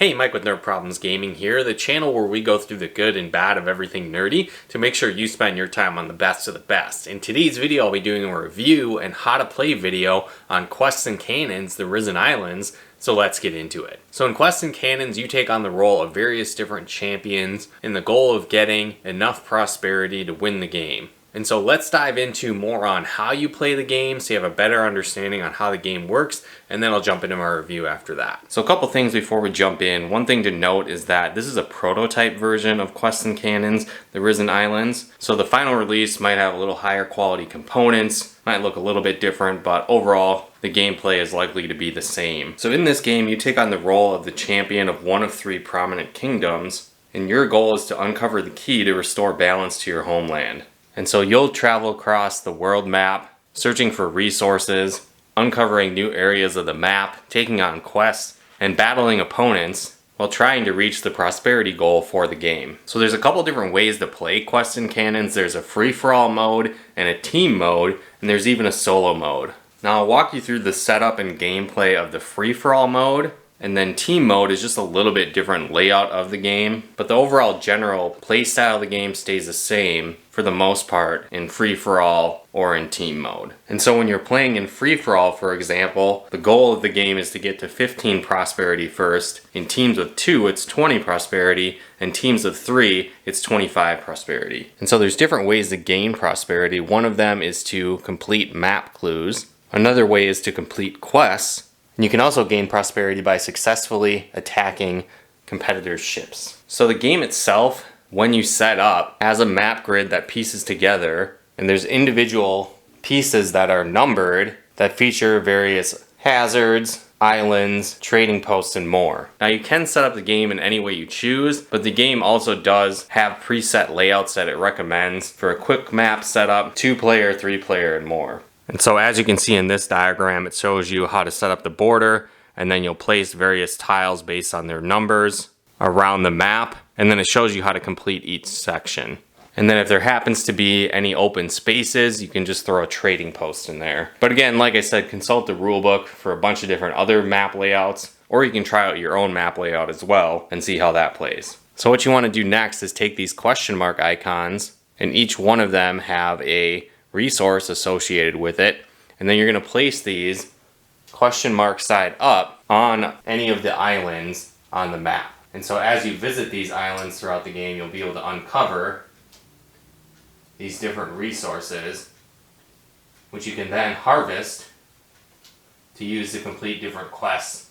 Hey, Mike with Nerd Problems Gaming here, the channel where we go through the good and bad of everything nerdy to make sure you spend your time on the best of the best. In today's video, I'll be doing a review and how to play video on Quests and Cannons, the Risen Islands, so let's get into it. So in Quests and Cannons, you take on the role of various different champions in the goal of getting enough prosperity to win the game. And so let's dive into more on how you play the game so you have a better understanding on how the game works, and then I'll jump into my review after that. So a couple things before we jump in. One thing to note is that this is a prototype version of Quests and Cannons, the Risen Islands. So the final release might have a little higher quality components, might look a little bit different, but overall the gameplay is likely to be the same. So in this game, you take on the role of the champion of one of three prominent kingdoms, and your goal is to uncover the key to restore balance to your homeland. And so you'll travel across the world map, searching for resources, uncovering new areas of the map, taking on quests, and battling opponents while trying to reach the prosperity goal for the game. So there's a couple different ways to play Quests and Cannons. There's a free-for-all mode and a team mode, and there's even a solo mode. Now I'll walk you through the setup and gameplay of the free-for-all mode, and then team mode is just a little bit different layout of the game, but the overall general play style of the game stays the same for the most part in free-for-all or in team mode. And so when you're playing in free-for-all, for example, the goal of the game is to get to 15 prosperity first. In teams of 2, it's 20 prosperity, and teams of 3, it's 25 prosperity. And so there's different ways to gain prosperity. One of them is to complete map clues. Another way is to complete quests. And you can also gain prosperity by successfully attacking competitors' ships. So the game itself, when you set up, has a map grid that pieces together, and there's individual pieces that are numbered that feature various hazards, islands, trading posts, and more. Now you can set up the game in any way you choose, but the game also does have preset layouts that it recommends for a quick map setup, 2-player, 3-player, and more. And so as you can see in this diagram, it shows you how to set up the border, and then you'll place various tiles based on their numbers around the map, and then it shows you how to complete each section. And then if there happens to be any open spaces, you can just throw a trading post in there. But again, like I said, consult the rulebook for a bunch of different other map layouts, or you can try out your own map layout as well and see how that plays. So what you want to do next is take these question mark icons, and each one of them have a resource associated with it, and then you're going to place these question mark side up on any of the islands on the map. And so as you visit these islands throughout the game, you'll be able to uncover these different resources, which you can then harvest to use to complete different quests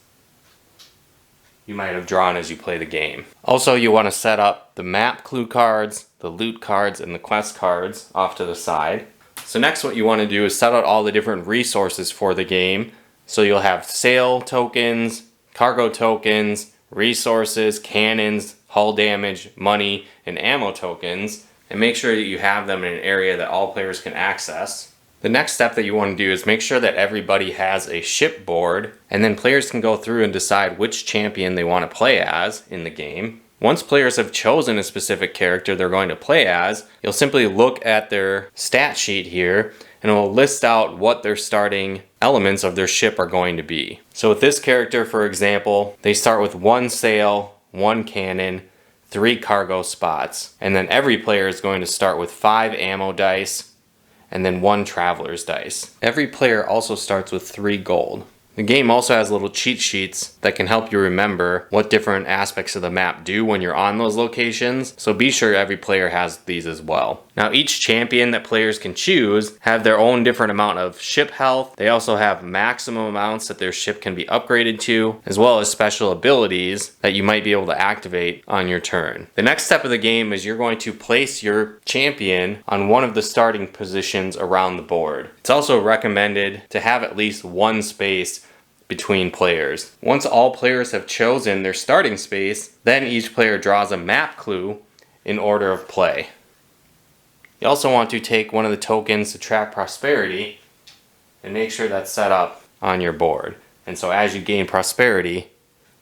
you might have drawn as you play the game. Also, you want to set up the map clue cards, the loot cards, and the quest cards off to the side. So next what you want to do is set out all the different resources for the game. So you'll have sail tokens, cargo tokens, resources, cannons, hull damage, money, and ammo tokens, and make sure that you have them in an area that all players can access. The next step that you want to do is make sure that everybody has a ship board, and then players can go through and decide which champion they want to play as in the game. Once players have chosen a specific character they're going to play as, you'll simply look at their stat sheet here, and it will list out what their starting elements of their ship are going to be. So with this character, for example, they start with 1 sail, 1 cannon, 3 cargo spots, and then every player is going to start with 5 ammo dice, and then 1 traveler's dice. Every player also starts with 3 gold. The game also has little cheat sheets that can help you remember what different aspects of the map do when you're on those locations, so be sure every player has these as well. Now each champion that players can choose have their own different amount of ship health. They also have maximum amounts that their ship can be upgraded to, as well as special abilities that you might be able to activate on your turn. The next step of the game is you're going to place your champion on one of the starting positions around the board. It's also recommended to have at least 1 space between players. Once all players have chosen their starting space, then each player draws a map clue in order of play. You also want to take one of the tokens to track prosperity and make sure that's set up on your board. And so as you gain prosperity,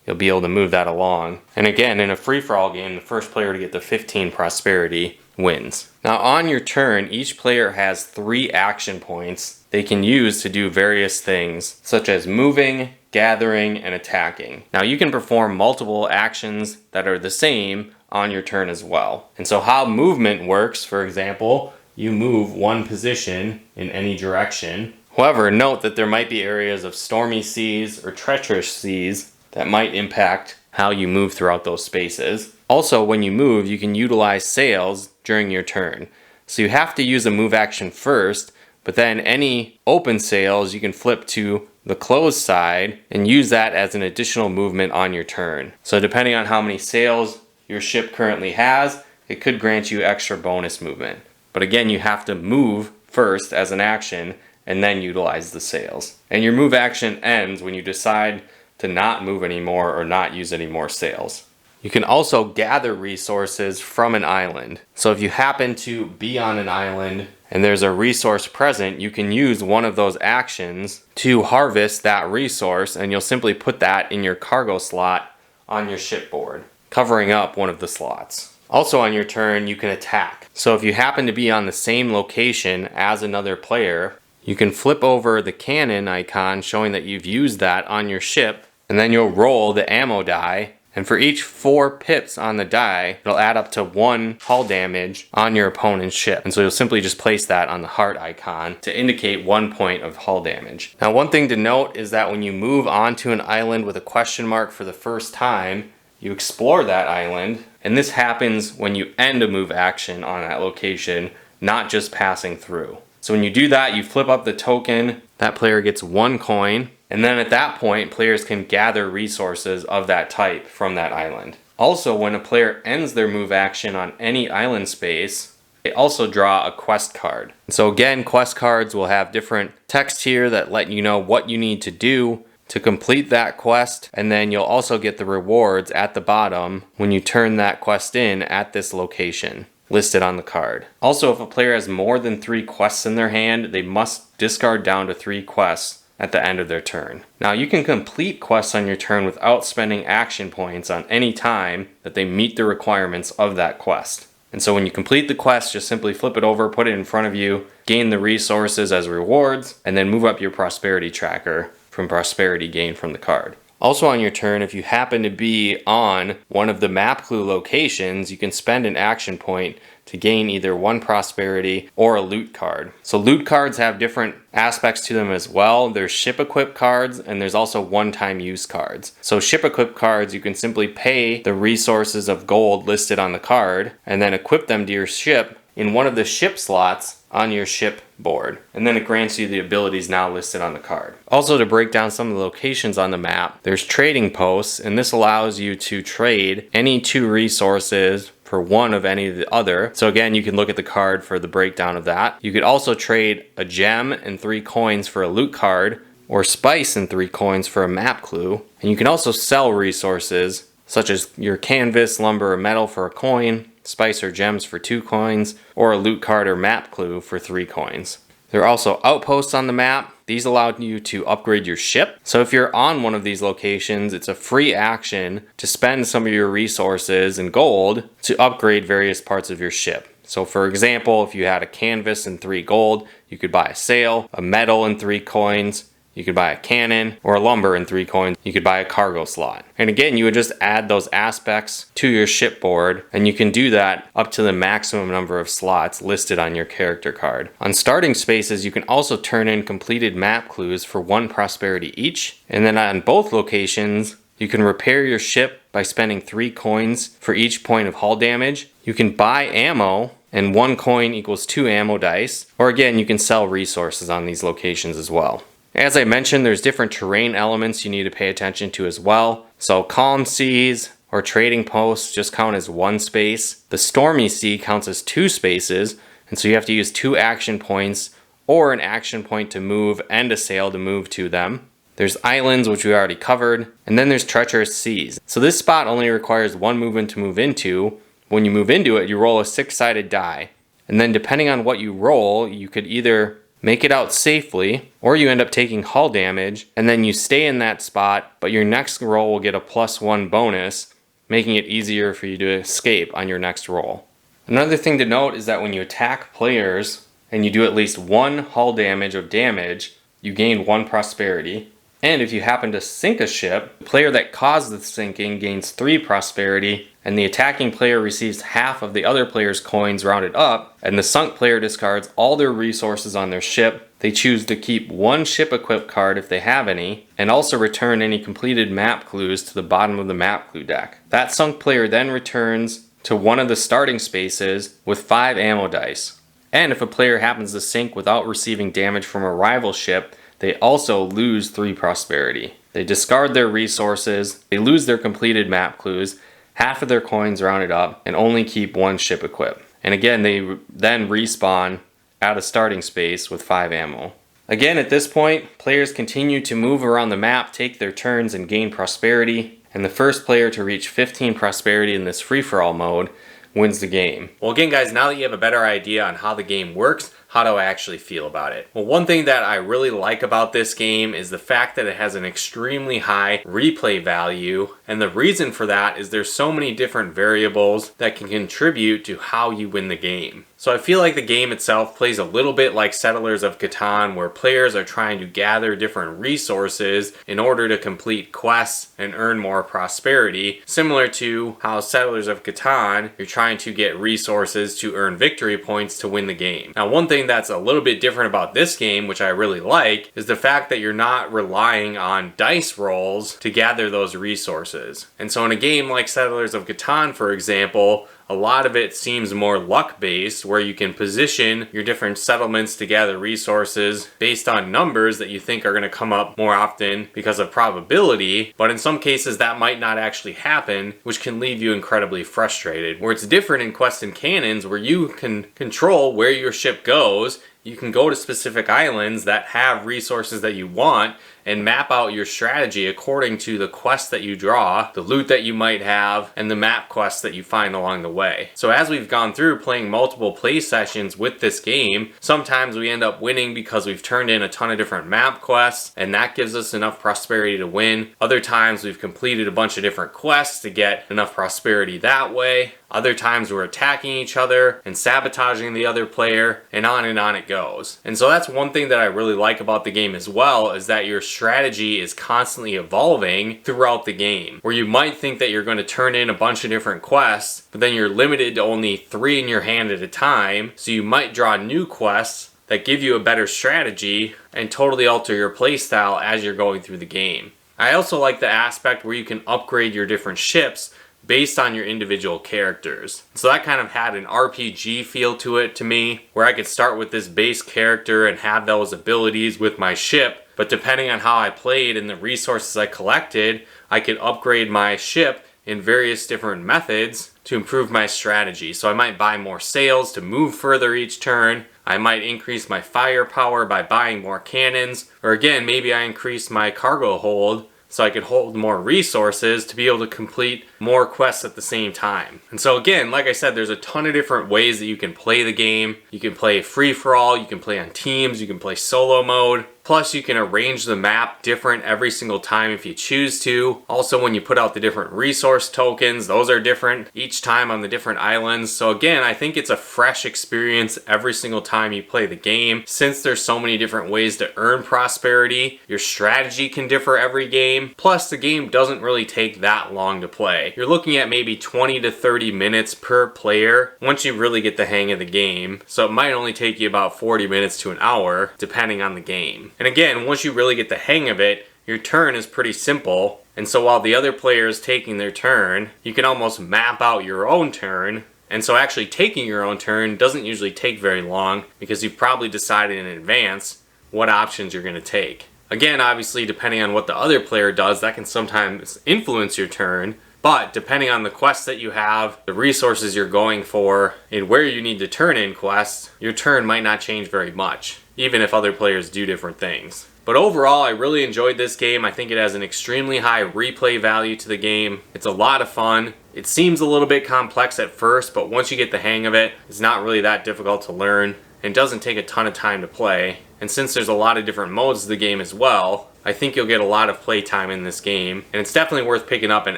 you'll be able to move that along. And again, in a free-for-all game, the first player to get to 15 prosperity wins. Now on your turn, each player has 3 action points they can use to do various things, such as moving, gathering, and attacking. Now you can perform multiple actions that are the same on your turn as well. And so how movement works, for example, you move one position in any direction. However, note that there might be areas of stormy seas or treacherous seas that might impact how you move throughout those spaces. Also, when you move, you can utilize sails during your turn. So you have to use a move action first, but then any open sails you can flip to the closed side and use that as an additional movement on your turn. So depending on how many sails your ship currently has, it could grant you extra bonus movement. But again, you have to move first as an action and then utilize the sails. And your move action ends when you decide to not move anymore or not use any more sails. You can also gather resources from an island. So if you happen to be on an island and there's a resource present, you can use one of those actions to harvest that resource, and you'll simply put that in your cargo slot on your shipboard, covering up one of the slots. Also on your turn, you can attack. So if you happen to be on the same location as another player, you can flip over the cannon icon showing that you've used that on your ship, and then you'll roll the ammo die. And for each 4 pips on the die, it'll add up to 1 hull damage on your opponent's ship. And so you'll simply just place that on the heart icon to indicate 1 point of hull damage. Now, one thing to note is that when you move onto an island with a question mark for the first time, you explore that island. And this happens when you end a move action on that location, not just passing through. So when you do that, you flip up the token, that player gets 1 coin. And then at that point, players can gather resources of that type from that island. Also, when a player ends their move action on any island space, they also draw a quest card. So again, quest cards will have different text here that let you know what you need to do to complete that quest, and then you'll also get the rewards at the bottom when you turn that quest in at this location listed on the card. Also, if a player has more than 3 quests in their hand, they must discard down to 3 quests at the end of their turn. Now, you can complete quests on your turn without spending action points on any time that they meet the requirements of that quest. And so when you complete the quest, just simply flip it over, put it in front of you, gain the resources as rewards, and then move up your prosperity tracker from prosperity gained from the card. Also on your turn, if you happen to be on one of the map clue locations, you can spend an action point to gain either 1 prosperity or a loot card. So loot cards have different aspects to them as well. There's ship equip cards, and there's also one-time use cards. So ship equip cards, you can simply pay the resources of gold listed on the card and then equip them to your ship in one of the ship slots on your ship board, and then it grants you the abilities now listed on the card. Also, to break down some of the locations on the map, there's trading posts, and this allows you to trade any 2 resources for 1 of any of the other. So again, you can look at the card for the breakdown of that. You could also trade a gem and 3 coins for a loot card, or spice and 3 coins for a map clue. And you can also sell resources such as your canvas, lumber, or metal for a coin, spice or gems for 2 coins, or a loot card or map clue for 3 coins. There are also outposts on the map. These allow you to upgrade your ship. So if you're on one of these locations, it's a free action to spend some of your resources and gold to upgrade various parts of your ship. So for example, if you had a canvas and 3 gold, you could buy a sail, a metal and 3 coins, you could buy a cannon, or a lumber and 3 coins. You could buy a cargo slot. And again, you would just add those aspects to your shipboard, and you can do that up to the maximum number of slots listed on your character card. On starting spaces, you can also turn in completed map clues for 1 prosperity each. And then on both locations, you can repair your ship by spending 3 coins for each point of hull damage. You can buy ammo, and 1 coin equals 2 ammo dice. Or again, you can sell resources on these locations as well. As I mentioned, there's different terrain elements you need to pay attention to as well. So calm seas or trading posts just count as 1 space. The stormy sea counts as 2 spaces, and so you have to use 2 action points or an action point to move and a sail to move to them. There's islands, which we already covered, and then there's treacherous seas. So this spot only requires 1 movement to move into. When you move into it, you roll a 6-sided die. And then depending on what you roll, you could either make it out safely, or you end up taking hull damage, and then you stay in that spot, but your next roll will get a +1 bonus, making it easier for you to escape on your next roll. Another thing to note is that when you attack players, and you do at least 1 hull damage of damage, you gain 1 prosperity. And if you happen to sink a ship, the player that caused the sinking gains 3 prosperity, and the attacking player receives half of the other player's coins rounded up, and the sunk player discards all their resources on their ship. They choose to keep 1 ship equip card if they have any, and also return any completed map clues to the bottom of the map clue deck. That sunk player then returns to one of the starting spaces with 5 ammo dice. And if a player happens to sink without receiving damage from a rival ship, they also lose 3 prosperity. They discard their resources, they lose their completed map clues, half of their coins rounded up, and only keep 1 ship equip. And again, they then respawn at a starting space with 5 ammo. Again, at this point, players continue to move around the map, take their turns, and gain prosperity, and the first player to reach 15 prosperity in this free-for-all mode wins the game. Well, again guys, now that you have a better idea on how the game works, how do I actually feel about it? Well, one thing that I really like about this game is the fact that it has an extremely high replay value, and the reason for that is there's so many different variables that can contribute to how you win the game. So I feel like the game itself plays a little bit like Settlers of Catan, where players are trying to gather different resources in order to complete quests and earn more prosperity, similar to how Settlers of Catan, you're trying to get resources to earn victory points to win the game. Now, one thing that's a little bit different about this game, which I really like, is the fact that you're not relying on dice rolls to gather those resources. And so in a game like Settlers of Catan, for example, a lot of it seems more luck-based, where you can position your different settlements to gather resources based on numbers that you think are going to come up more often because of probability, but in some cases that might not actually happen, which can leave you incredibly frustrated. Where it's different in Quests and Cannons, where you can control where your ship goes. You can go to specific islands that have resources that you want and map out your strategy according to the quest that you draw, the loot that you might have, and the map quests that you find along the way. So as we've gone through playing multiple play sessions with this game, sometimes we end up winning because we've turned in a ton of different map quests, and that gives us enough prosperity to win. Other times we've completed a bunch of different quests to get enough prosperity that way. Other times we're attacking each other and sabotaging the other player, and on it goes. And so that's one thing that I really like about the game as well, is that your strategy is constantly evolving throughout the game, where you might think that you're going to turn in a bunch of different quests, but then you're limited to only 3 in your hand at a time, so you might draw new quests that give you a better strategy and totally alter your playstyle as you're going through the game. I also like the aspect where you can upgrade your different ships based on your individual characters. So that kind of had an RPG feel to it to me, where I could start with this base character and have those abilities with my ship, but depending on how I played and the resources I collected, I could upgrade my ship in various different methods to improve my strategy. So I might buy more sails to move further each turn. I might increase my firepower by buying more cannons, or again, maybe I increase my cargo hold so I could hold more resources to be able to complete more quests at the same time. And so again, like I said, there's a ton of different ways that you can play the game. You can play free-for-all, you can play on teams, you can play solo mode. Plus you can arrange the map different every single time if you choose to. Also, when you put out the different resource tokens, those are different each time on the different islands. So again, I think it's a fresh experience every single time you play the game. Since there's so many different ways to earn prosperity, your strategy can differ every game. Plus the game doesn't really take that long to play. You're looking at maybe 20 to 30 minutes per player once you really get the hang of the game. So it might only take you about 40 minutes to an hour depending on the game. And again, once you really get the hang of it, your turn is pretty simple. And so while the other player is taking their turn, you can almost map out your own turn. And so actually taking your own turn doesn't usually take very long because you've probably decided in advance what options you're going to take. Again, obviously, depending on what the other player does, that can sometimes influence your turn. But depending on the quests that you have, the resources you're going for, and where you need to turn in quests, your turn might not change very much, even if other players do different things. But overall, I really enjoyed this game. I think it has an extremely high replay value to the game. It's a lot of fun. It seems a little bit complex at first, but once you get the hang of it, it's not really that difficult to learn, and doesn't take a ton of time to play. And since there's a lot of different modes to the game as well, I think you'll get a lot of playtime in this game, and it's definitely worth picking up and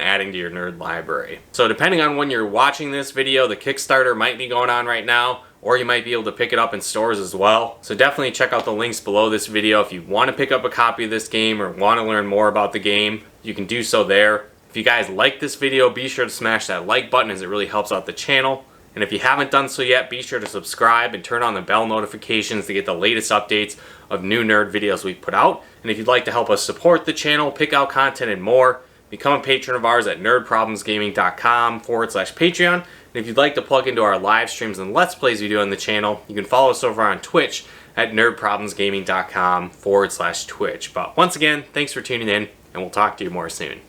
adding to your nerd library. So depending on when you're watching this video, the Kickstarter might be going on right now, or you might be able to pick it up in stores as well. So definitely check out the links below this video if you want to pick up a copy of this game or want to learn more about the game. You can do so there. If you guys like this video, be sure to smash that like button as it really helps out the channel. And if you haven't done so yet, be sure to subscribe and turn on the bell notifications to get the latest updates of new nerd videos we put out. And if you'd like to help us support the channel, pick out content and more, become a patron of ours at nerdproblemsgaming.com/Patreon. And if you'd like to plug into our live streams and Let's Plays we do on the channel, you can follow us over on Twitch at nerdproblemsgaming.com/Twitch. But once again, thanks for tuning in, and we'll talk to you more soon.